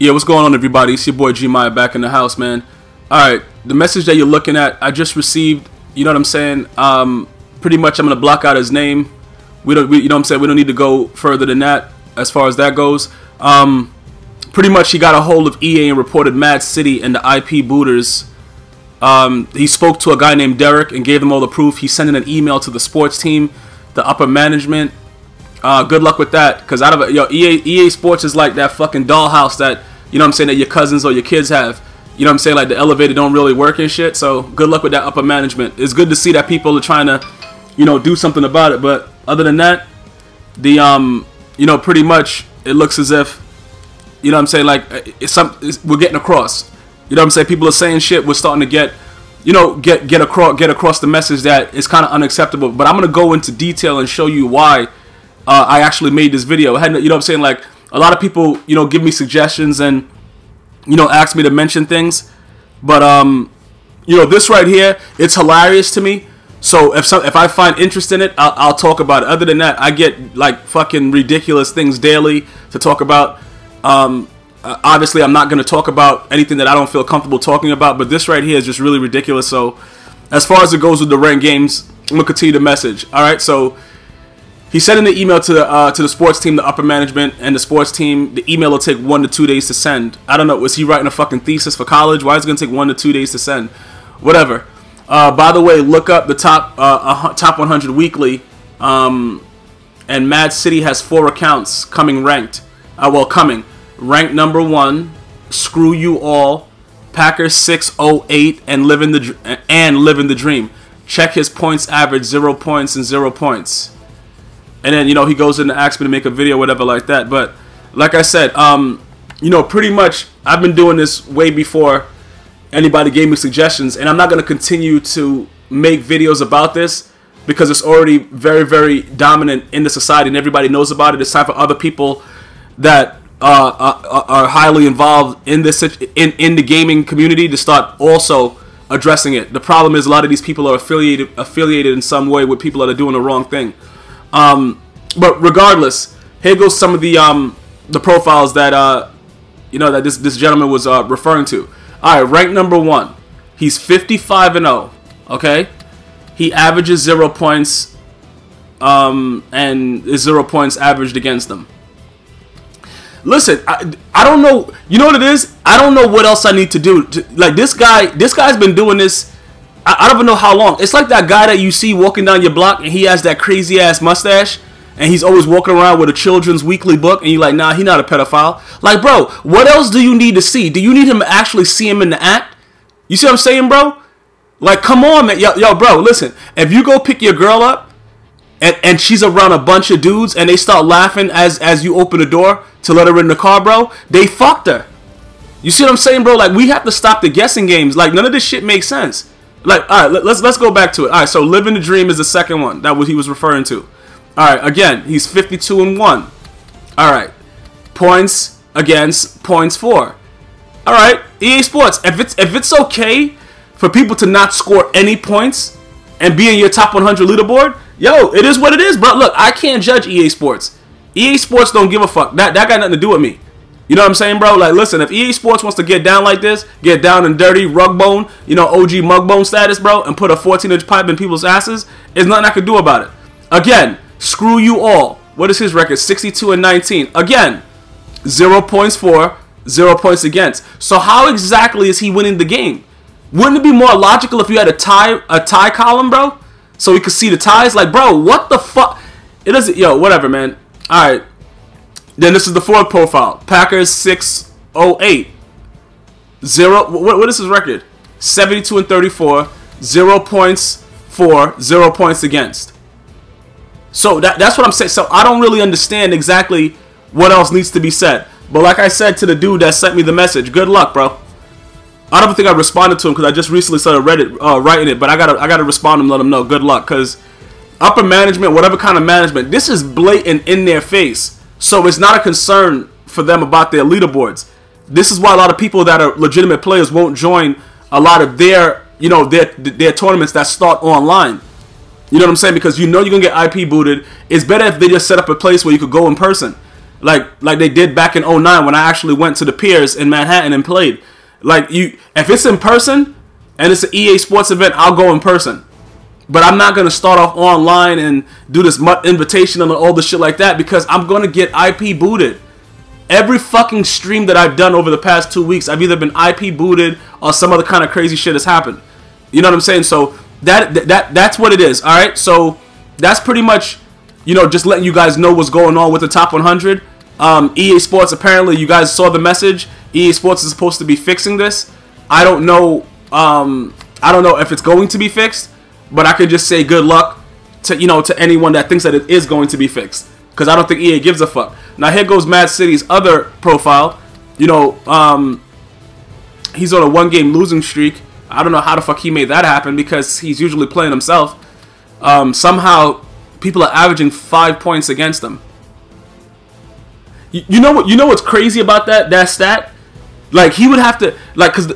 Yeah, what's going on, everybody? It's your boy Gmia back in the house, man. Alright, the message that you're looking at, I just received, you know what I'm saying? Pretty much I'm going to block out his name. You know what I'm saying? We don't need to go further than that as far as that goes. Pretty much he got a hold of EA and reported Mad City and the IP booters. He spoke to a guy named Derek and gave them all the proof. He sent in an email to the sports team, the upper management. Good luck with that, because out of it, EA Sports is like that fucking dollhouse that, you know what I'm saying, that your cousins or your kids have. You know what I'm saying, like the elevator don't really work and shit. So good luck with that upper management. It's good to see that people are trying to, you know, do something about it. But other than that, the you know, pretty much it looks as if, you know what I'm saying, like we're getting across. You know what I'm saying? People are saying shit. We're starting to get, you know, get across the message that it's kind of unacceptable. But I'm gonna go into detail and show you why I actually made this video. You know what I'm saying? Like a lot of people, you know, give me suggestions and, you know, ask me to mention things. But you know, this right here, it's hilarious to me. So if I find interest in it, I'll talk about it. Other than that, I get like fucking ridiculous things daily to talk about. Obviously, I'm not going to talk about anything that I don't feel comfortable talking about, but this right here is just really ridiculous. So as far as it goes with the ranked games, I'm going to continue the message. All right, so he sent in the email to the sports team, the upper management, and the sports team. The email will take 1 to 2 days to send. I don't know, was he writing a fucking thesis for college? Why is it going to take 1 to 2 days to send? Whatever. By the way, look up the top 100 weekly, and Mad City has 4 accounts coming ranked. Coming. Ranked number 1, Screw You All, Packers 608, and Living the Dream. Check his points average, 0 points and 0 points. And then, you know, he goes in and asks me to make a video, whatever like that. But like I said, you know, pretty much I've been doing this way before anybody gave me suggestions, and I'm not going to continue to make videos about this because it's already very, very dominant in the society and everybody knows about it. It's time for other people that are highly involved in this in the gaming community to start also addressing it. The problem is a lot of these people are affiliated in some way with people that are doing the wrong thing. But regardless, here goes some of the profiles that you know, that this gentleman was referring to. All right, ranked number 1. He's 55-0. Okay, he averages 0 points, and is 0 points averaged against them. Listen, I don't know. You know what it is? I don't know what else I need to do. Like this guy's been doing this. I don't even know how long. It's like that guy that you see walking down your block and he has that crazy ass mustache and he's always walking around with a children's weekly book and you're like, nah, he's not a pedophile. Like, bro, what else do you need to see? Do you need him to actually see him in the act? You see what I'm saying, bro? Like, come on, man. Yo, bro, listen. If you go pick your girl up and she's around a bunch of dudes and they start laughing as you open the door to let her in the car, bro, they fucked her. You see what I'm saying, bro? Like, we have to stop the guessing games. Like, none of this shit makes sense. Like, all right, let's go back to it. All right, so Living the Dream is the second one. That was he was referring to. All right, again, he's 52-1. All right, points against points for. All right, EA Sports. If it's okay for people to not score any points and be in your top 100 leaderboard, yo, it is what it is, bro. Look, I can't judge EA Sports. EA Sports don't give a fuck. That got nothing to do with me. You know what I'm saying, bro? Like, listen, if EA Sports wants to get down like this, get down and dirty, rug bone, you know, OG mug bone status, bro, and put a 14-inch pipe in people's asses, there's nothing I can do about it. Again, Screw You All. What is his record? 62-19. Again, 0 points for, 0 points against. So how exactly is he winning the game? Wouldn't it be more logical if you had a tie column, bro? So we could see the ties? Like, bro, what the fuck? It doesn't, yo, whatever, man. All right. Then this is the 4th profile. Packers 608. What is his record? 72-34. 0 points for, 0 points against. So that's what I'm saying. So I don't really understand exactly what else needs to be said. But like I said to the dude that sent me the message, good luck, bro. I don't think I responded to him because I just recently started writing it. But I gotta respond to him and let him know good luck, because upper management, whatever kind of management, this is blatant in their face. So it's not a concern for them about their leaderboards. This is why a lot of people that are legitimate players won't join a lot of their, you know, their tournaments that start online. You know what I'm saying? Because you know you're going to get IP booted. It's better if they just set up a place where you could go in person. like they did back in '09 when I actually went to the Piers in Manhattan and played. Like, if it's in person and it's an EA Sports event, I'll go in person. But I'm not going to start off online and do this invitation and all the shit like that, because I'm going to get IP booted. Every fucking stream that I've done over the past 2 weeks, I've either been IP booted or some other kind of crazy shit has happened. You know what I'm saying? So that's what it is. All right. So that's pretty much, you know, just letting you guys know what's going on with the top 100. EA Sports, apparently you guys saw the message. EA Sports is supposed to be fixing this. I don't know. I don't know if it's going to be fixed, but I could just say good luck to, you know, to anyone that thinks that it is going to be fixed, because I don't think EA gives a fuck. Now here goes Mad City's other profile. You know, he's on a 1-game losing streak. I don't know how the fuck he made that happen, because he's usually playing himself. Somehow people are averaging 5 points against him. You know what? You know what's crazy about that stat? Like, he would have to, like, because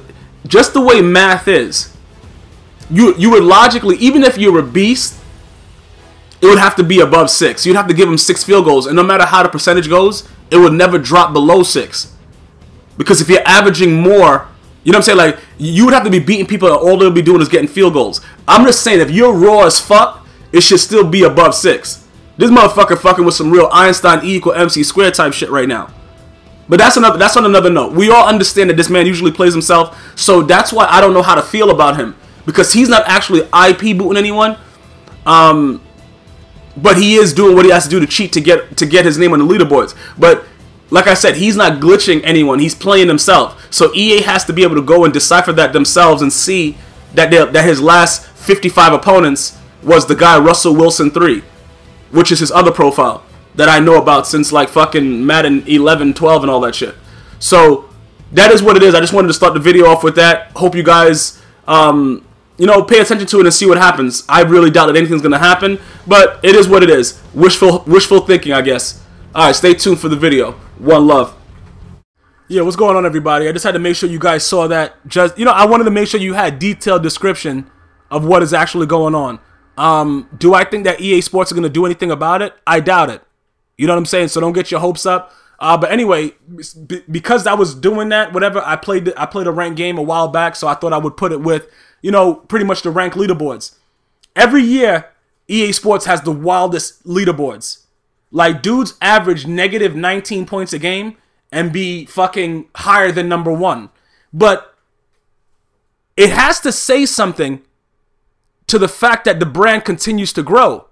just the way math is, you would logically, even if you're a beast, it would have to be above 6. You'd have to give him 6 field goals, and no matter how the percentage goes, it would never drop below 6. Because if you're averaging more, you know what I'm saying? Like, you would have to be beating people that all they'll be doing is getting field goals. I'm just saying, if you're raw as fuck, it should still be above 6. This motherfucker fucking with some real Einstein E=MC² type shit right now. But that's on another note. We all understand that this man usually plays himself, so that's why I don't know how to feel about him, because he's not actually IP booting anyone. But he is doing what he has to do to cheat to get his name on the leaderboards. But like I said, he's not glitching anyone. He's playing himself. So EA has to be able to go and decipher that themselves and see that his last 55 opponents was the guy Russell Wilson 3, which is his other profile that I know about since like fucking Madden 11, 12 and all that shit. So that is what it is. I just wanted to start the video off with that. Hope you guys you know, pay attention to it and see what happens. I really doubt that anything's gonna happen, but it is what it is. Wishful thinking, I guess. Alright, stay tuned for the video. One love. Yeah, what's going on, everybody? I just had to make sure you guys saw that. Just, you know, I wanted to make sure you had detailed description of what is actually going on. Do I think that EA Sports are gonna do anything about it? I doubt it. You know what I'm saying? So don't get your hopes up. But anyway, because I was doing that, whatever, I played a ranked game a while back, so I thought I would put it with, you know, pretty much the ranked leaderboards. Every year, EA Sports has the wildest leaderboards. Like, dudes average negative 19 points a game and be fucking higher than #1. But it has to say something to the fact that the brand continues to grow.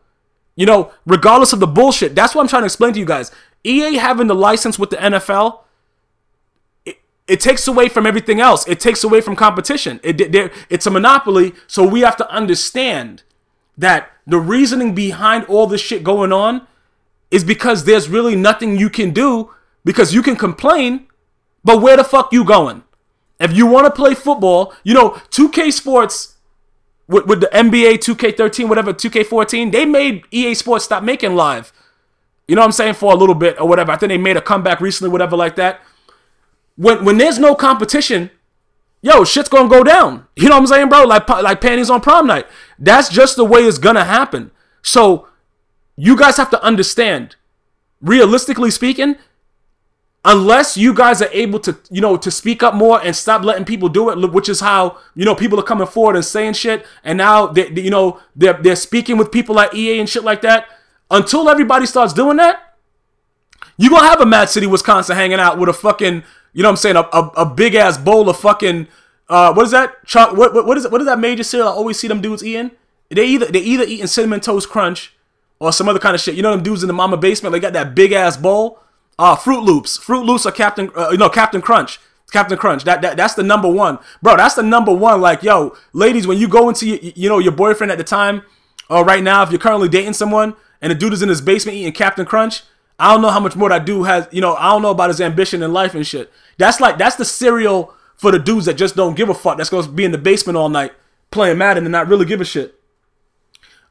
You know, regardless of the bullshit. That's what I'm trying to explain to you guys. EA having the license with the NFL, it takes away from everything else. It takes away from competition. It's a monopoly, so we have to understand that the reasoning behind all this shit going on is because there's really nothing you can do, because you can complain, but where the fuck you going? If you want to play football, you know, 2K Sports with the NBA 2K13, whatever, 2K14, they made EA Sports stop making live. You know what I'm saying? For a little bit or whatever. I think they made a comeback recently, whatever like that. When there's no competition, yo, shit's gonna go down. You know what I'm saying, bro? Like panties on prom night. That's just the way it's gonna happen. So you guys have to understand, realistically speaking, unless you guys are able to, you know, to speak up more and stop letting people do it, which is how, you know, people are coming forward and saying shit, and now you know, they're speaking with people like EA and shit like that. Until everybody starts doing that, you're gonna have a Mad City, Wisconsin hanging out with a fucking, you know what I'm saying, a big ass bowl of fucking what is that? What is that major cereal I always see them dudes eating? They either eating Cinnamon Toast Crunch or some other kind of shit. You know them dudes in the mama basement, they got that big ass bowl. Fruit Loops or Captain Crunch. Captain Crunch. That's the #1, bro. That's the #1. Like, yo, ladies, when you go into your boyfriend at the time, or right now, if you're currently dating someone and the dude is in his basement eating Captain Crunch, I don't know how much more that dude has. You know, I don't know about his ambition in life and shit. That's the cereal for the dudes that just don't give a fuck. That's gonna be in the basement all night playing Madden and not really give a shit.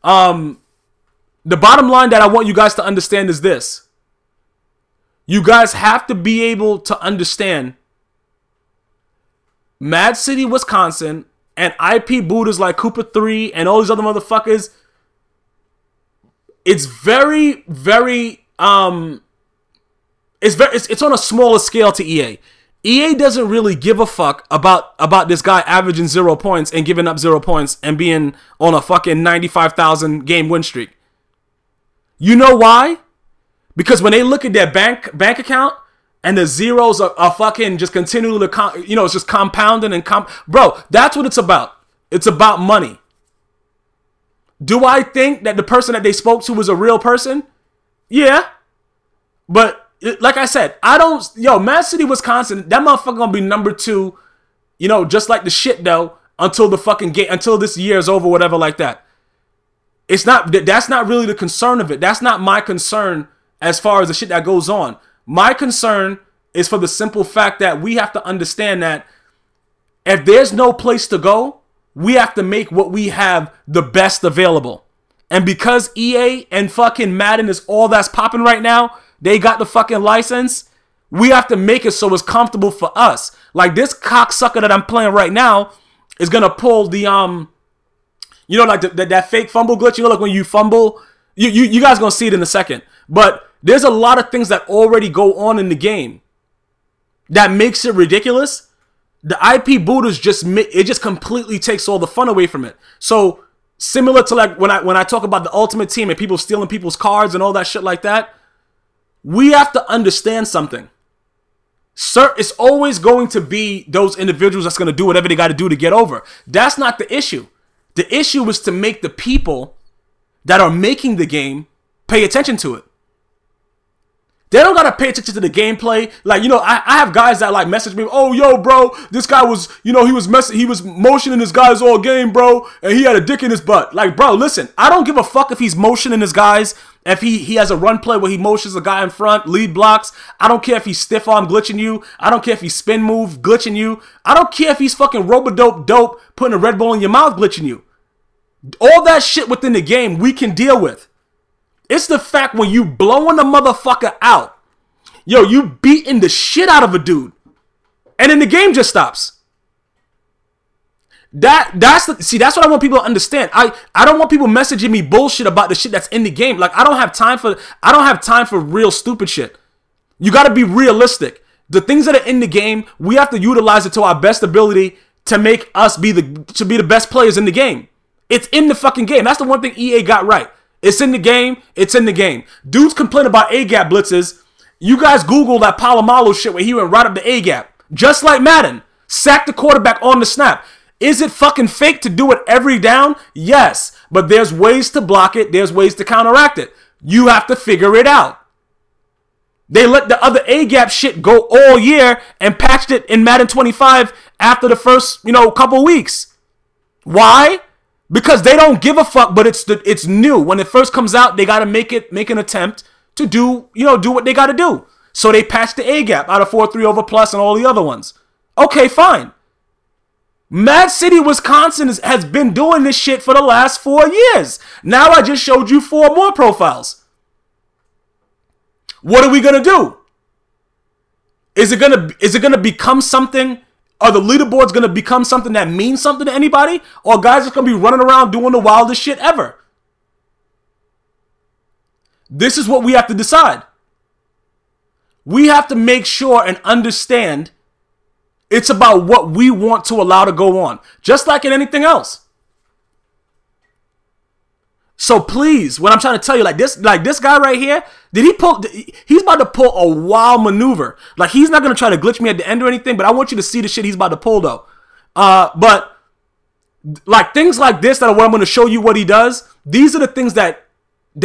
The bottom line that I want you guys to understand is this. You guys have to be able to understand Mad City, Wisconsin, and IP booters like Cooper 3 and all these other motherfuckers. It's very, very, it's on a smaller scale to EA. EA doesn't really give a fuck about this guy averaging 0 points and giving up 0 points and being on a fucking 95,000 game win streak. You know why? Because when they look at their bank account and the zeros are fucking just continually, it's just compounding and bro, that's what it's about. It's about money. Do I think that the person that they spoke to was a real person? Yeah. But like I said, Mad City, Wisconsin, that motherfucker gonna be number 2, just like the shit though, until the fucking game, until this year is over, whatever like that. That's not really the concern of it. That's not my concern as far as the shit that goes on. My concern is for the simple fact that we have to understand that if there's no place to go, we have to make what we have the best available. And because EA and fucking Madden is all that's popping right now, they got the fucking license, we have to make it so it's comfortable for us. Like this cocksucker that I'm playing right now is gonna pull the like that fake fumble glitch. Like when you fumble, you guys gonna see it in a second. But there's a lot of things that already go on in the game that makes it ridiculous. The IP booters just completely takes all the fun away from it. So similar to like when I talk about the Ultimate Team and people stealing people's cards and all that shit like that, we have to understand something. Sir, it's always going to be those individuals that's going to do whatever they got to do to get over. That's not the issue. The issue is to make the people that are making the game pay attention to it. They don't gotta pay attention to the gameplay. Like, I have guys that like message me, oh, yo, bro, this guy was, he was motioning his guys all game, bro, and he had a dick in his butt. Like, bro, listen, I don't give a fuck if he's motioning his guys, if he has a run play where he motions a guy in front, lead blocks. I don't care if he's stiff arm glitching you. I don't care if he's spin move glitching you. I don't care if he's fucking dope, putting a Red Bull in your mouth glitching you. All that shit within the game we can deal with. It's the fact when you blowing the motherfucker out, you beating the shit out of a dude, and then the game just stops. That's what I want people to understand. I don't want people messaging me bullshit about the shit that's in the game. Like I don't have time for real stupid shit. You got to be realistic. The things that are in the game, we have to utilize it to our best ability to make us be the best players in the game. It's in the fucking game. That's the one thing EA got right. It's in the game. It's in the game. Dudes complain about A-gap blitzes. You guys Google that Palomalo shit where he went right up the A-gap. Just like Madden. Sack the quarterback on the snap. Is it fucking fake to do it every down? Yes. But there's ways to block it. There's ways to counteract it. You have to figure it out. They let the other A-gap shit go all year and patched it in Madden 25 after the first, couple weeks. Why? Because they don't give a fuck, but it's new. When it first comes out, they gotta make an attempt to do what they gotta do. So they patched the A-gap out of 4-3 over plus and all the other ones. Okay, fine. Mad City, Wisconsin has been doing this shit for the last 4 years. Now I just showed you 4 more profiles. What are we gonna do? Is it gonna become something? Are the leaderboards going to become something that means something to anybody? Or guys are going to be running around doing the wildest shit ever? This is what we have to decide. We have to make sure and understand it's about what we want to allow to go on. Just like in anything else. So please, what I'm trying to tell you, like this guy right here, he's about to pull a wild maneuver. Like he's not going to try to glitch me at the end or anything, but I want you to see the shit he's about to pull though. But like things like this that are what I'm going to show you what he does. These are the things that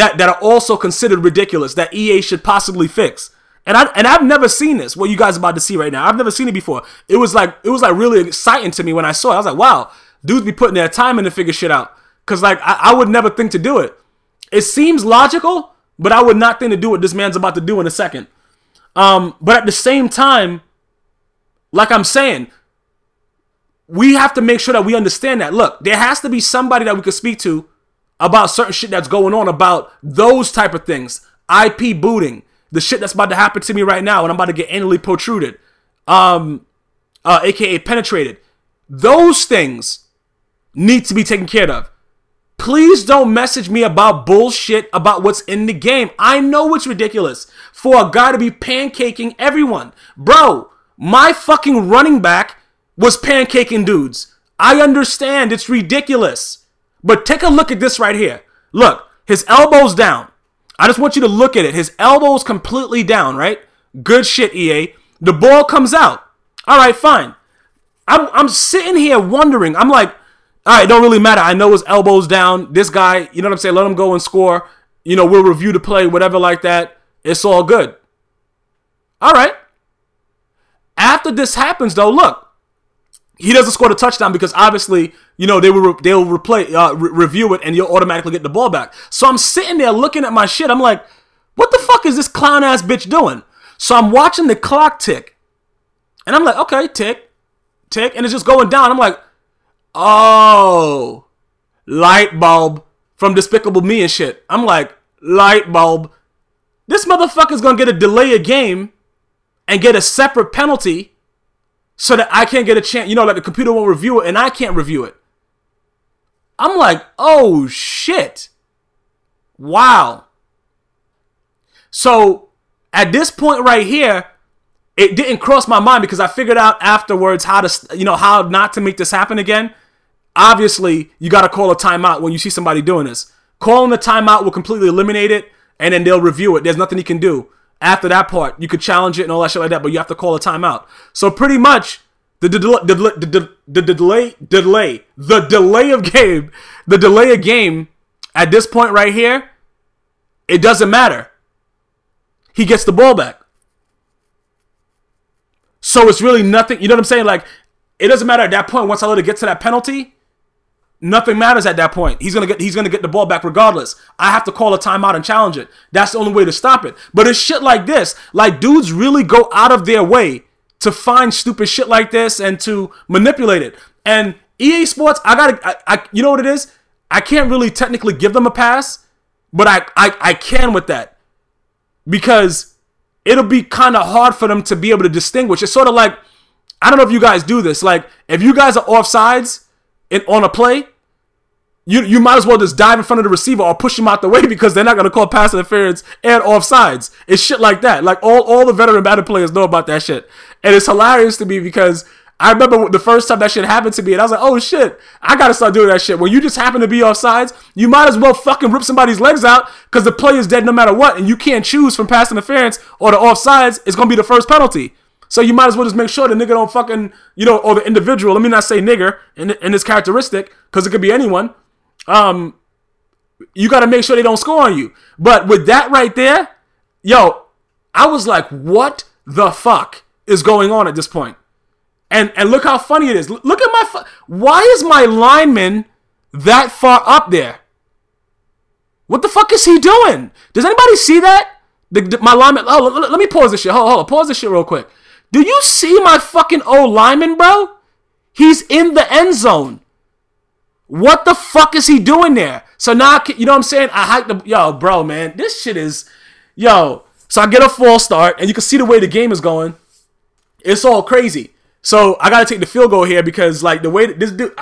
are also considered ridiculous that EA should possibly fix. And I've never seen this, what you guys are about to see right now. I've never seen it before. It was like really exciting to me when I saw it. I was like, wow, dudes be putting their time in to figure shit out. Because, like, I would never think to do it. It seems logical, but I would not think to do what this man's about to do in a second. But at the same time, like I'm saying, we have to make sure that we understand that. Look, there has to be somebody that we could speak to about certain shit that's going on, about those type of things. IP booting. The shit that's about to happen to me right now when I'm about to get anally protruded. AKA penetrated. Those things need to be taken care of. Please don't message me about bullshit about what's in the game. I know it's ridiculous for a guy to be pancaking everyone. Bro, my fucking running back was pancaking dudes. I understand it's ridiculous. But take a look at this right here. Look, his elbow's down. I just want you to look at it. His elbow's completely down, right? Good shit, EA. The ball comes out. All right, fine. I'm sitting here wondering. I'm like, all right, it don't really matter. I know his elbow's down. This guy, you know what I'm saying? Let him go and score. You know, we'll review the play, whatever like that. It's all good. All right. After this happens, though, look. He doesn't score the touchdown because obviously, you know, they'll review it and you'll automatically get the ball back. So I'm sitting there looking at my shit. I'm like, what the fuck is this clown ass bitch doing? So I'm watching the clock tick. And I'm like, okay, tick, tick. And it's just going down. I'm like, oh, light bulb from Despicable Me and shit. I'm like, light bulb. This motherfucker's going to get a delay of game and get a separate penalty so that I can't get a chance. You know, like the computer won't review it and I can't review it. I'm like, oh, shit. Wow. So at this point right here, it didn't cross my mind because I figured out afterwards how to, you know, how not to make this happen again. Obviously, you got to call a timeout when you see somebody doing this. Calling the timeout will completely eliminate it, and then they'll review it. There's nothing you can do. After that part, you could challenge it and all that shit like that, but you have to call a timeout. So pretty much, the delay of game at this point right here, it doesn't matter. He gets the ball back. So it's really nothing. You know what I'm saying? Like, it doesn't matter at that point. Once I let it get to that penalty, nothing matters at that point. He's gonna get the ball back regardless. I have to call a timeout and challenge it. That's the only way to stop it. But it's shit like this. Like, dudes really go out of their way to find stupid shit like this and to manipulate it. And EA Sports, you know what it is? I can't really technically give them a pass, but I can with that. Because it'll be kind of hard for them to be able to distinguish. It's sort of like, I don't know if you guys do this. Like, if you guys are offsides on a play, you might as well just dive in front of the receiver or push him out the way because they're not going to call pass interference and offsides. It's shit like that. Like, all the veteran Madden players know about that shit. And it's hilarious to me because I remember the first time that shit happened to me and I was like, oh shit, I got to start doing that shit. When you just happen to be offsides, you might as well fucking rip somebody's legs out because the play is dead no matter what and you can't choose from pass interference or the offsides. It's going to be the first penalty. So you might as well just make sure the nigga don't fucking, you know, or the individual, let me not say nigger in this characteristic because it could be anyone. You got to make sure they don't score on you. But with that right there, yo, I was like, what the fuck is going on at this point? And look how funny it is. Look at my... Why is my lineman that far up there? What the fuck is he doing? Does anybody see that? My lineman... Oh, let me pause this shit. Hold on. Pause this shit real quick. Do you see my fucking old lineman, bro? He's in the end zone. What the fuck is he doing there? So now, you know what I'm saying? I hiked the... Yo, bro, man. This shit is... Yo. So I get a false start, and you can see the way the game is going. It's all crazy. So I got to take the field goal here because, like, the way that this dude...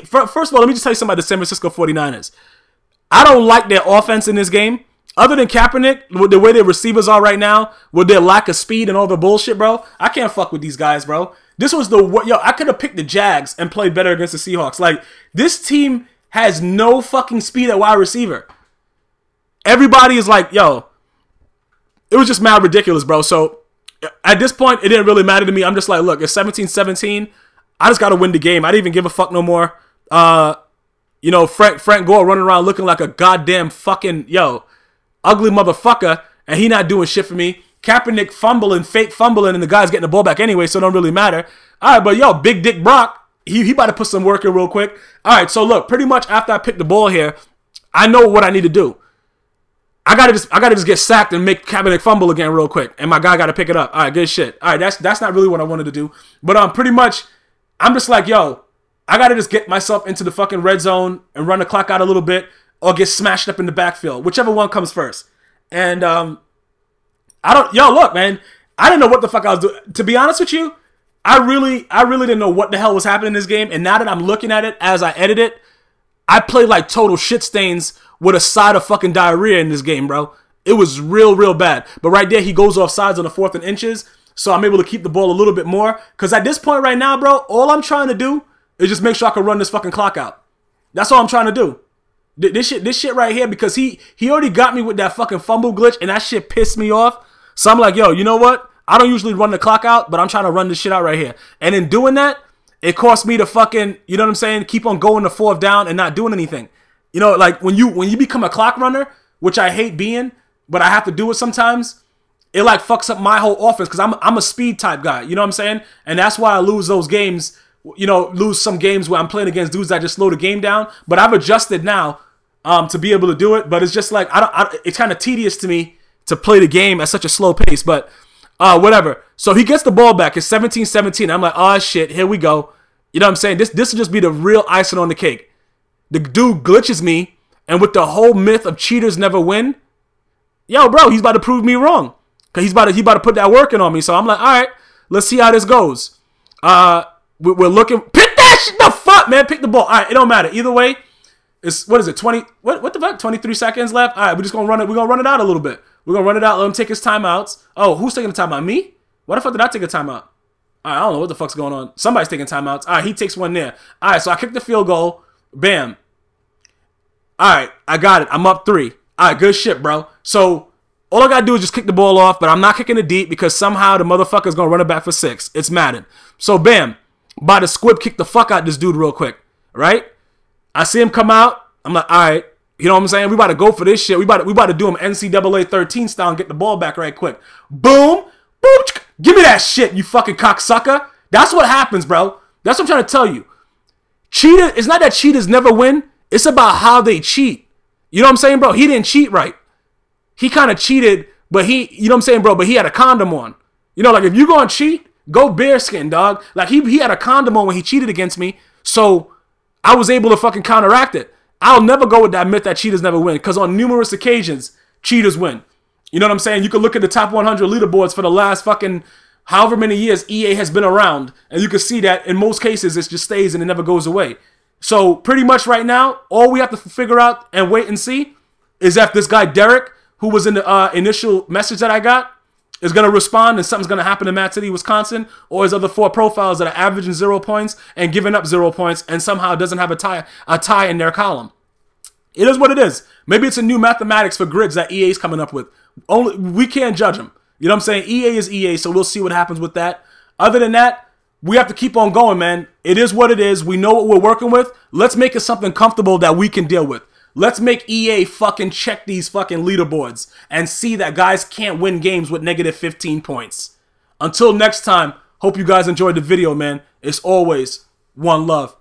First of all, let me just tell you something about the San Francisco 49ers. I don't like their offense in this game. Other than Kaepernick, with the way their receivers are right now, with their lack of speed and all the bullshit, bro, I can't fuck with these guys, bro. This was the... Yo, I could have picked the Jags and played better against the Seahawks. Like, this team has no fucking speed at wide receiver. Everybody is like, yo, it was just mad ridiculous, bro. So... At this point, it didn't really matter to me. I'm just like, look, it's 17-17. I just got to win the game. I didn't even give a fuck no more. You know, Frank Gore running around looking like a goddamn fucking, yo, ugly motherfucker, and he not doing shit for me. Kaepernick fumbling, fake fumbling, and the guy's getting the ball back anyway, so it don't really matter. All right, but yo, Big Dick Brock, he about to put some work in real quick. All right, so look, pretty much after I pick the ball here, I know what I need to do. I gotta just get sacked and make Kaepernick fumble again real quick, and my guy gotta pick it up. All right, good shit. All right, that's not really what I wanted to do, but pretty much, I'm just like, yo, I gotta just get myself into the fucking red zone and run the clock out a little bit, or get smashed up in the backfield, whichever one comes first. And look, man, I didn't know what the fuck I was doing. To be honest with you, I really didn't know what the hell was happening in this game, and now that I'm looking at it as I edit it, I played like total shit stains with a side of fucking diarrhea in this game, bro. It was real bad. But right there, he goes off sides on the 4th and inches. So I'm able to keep the ball a little bit more. Because at this point right now, bro, all I'm trying to do is just make sure I can run this fucking clock out. That's all I'm trying to do. This shit right here, because he already got me with that fucking fumble glitch, and that shit pissed me off. So I'm like, yo, you know what? I don't usually run the clock out, but I'm trying to run this shit out right here. And in doing that, it cost me to fucking, you know what I'm saying, keep on going to 4th down and not doing anything. You know, like when you become a clock runner, which I hate being, but I have to do it sometimes, it like fucks up my whole offense because I'm a speed type guy. You know what I'm saying? And that's why I lose those games, you know, lose some games where I'm playing against dudes that just slow the game down. But I've adjusted now to be able to do it. But it's just like, it's kind of tedious to me to play the game at such a slow pace. But whatever. So he gets the ball back. It's 17-17. I'm like, oh shit, here we go. You know what I'm saying? This will just be the real icing on the cake. The dude glitches me, and with the whole myth of cheaters never win, yo, bro, he's about to prove me wrong. Cause he about to put that work in on me. So I'm like, all right, let's see how this goes. We're looking. Pick that shit. The fuck, man. Pick the ball. All right, it don't matter. Either way, it's, what is it? 20. What the fuck? 23 seconds left. All right, we're just gonna run it. We're gonna run it out a little bit. We're gonna run it out. Let him take his timeouts. Oh, who's taking the timeout? Me? Why the fuck did I take a timeout? All right, I don't know what the fuck's going on. Somebody's taking timeouts. All right, he takes one there. All right, so I kick the field goal. Bam. All right, I got it. I'm up 3. All right, good shit, bro. So all I gotta do is just kick the ball off, but I'm not kicking it deep because somehow the motherfucker's gonna run it back for 6. It's Madden. So bam, by the squib, kick the fuck out this dude real quick, right? I see him come out. I'm like, all right, you know what I'm saying? We about to go for this shit. We about to do him NCAA 13 style and get the ball back right quick. Boom, boom, give me that shit, you fucking cocksucker. That's what happens, bro. That's what I'm trying to tell you. Cheater, it's not that cheaters never win. It's about how they cheat. You know what I'm saying, bro? He didn't cheat right. He kind of cheated, but you know what I'm saying, bro? But he had a condom on. You know, like if you gonna cheat, go bearskin, dog. Like he had a condom on when he cheated against me, so I was able to fucking counteract it. I'll never go with that myth that cheaters never win, because on numerous occasions, cheaters win. You know what I'm saying? You can look at the top 100 leaderboards for the last fucking however many years EA has been around, and you can see that in most cases it just stays and it never goes away. So pretty much right now, all we have to figure out and wait and see is if this guy Derek, who was in the initial message that I got, is going to respond and something's going to happen in Mad City, Wisconsin, or his other 4 profiles that are averaging 0 points and giving up 0 points and somehow doesn't have a tie in their column. It is what it is. Maybe it's a new mathematics for grids that EA is coming up with. Only we can't judge them. You know what I'm saying? EA is EA, so we'll see what happens with that. Other than that, we have to keep on going, man. It is what it is. We know what we're working with. Let's make it something comfortable that we can deal with. Let's make EA fucking check these fucking leaderboards and see that guys can't win games with negative 15 points. Until next time, hope you guys enjoyed the video, man. It's always one love.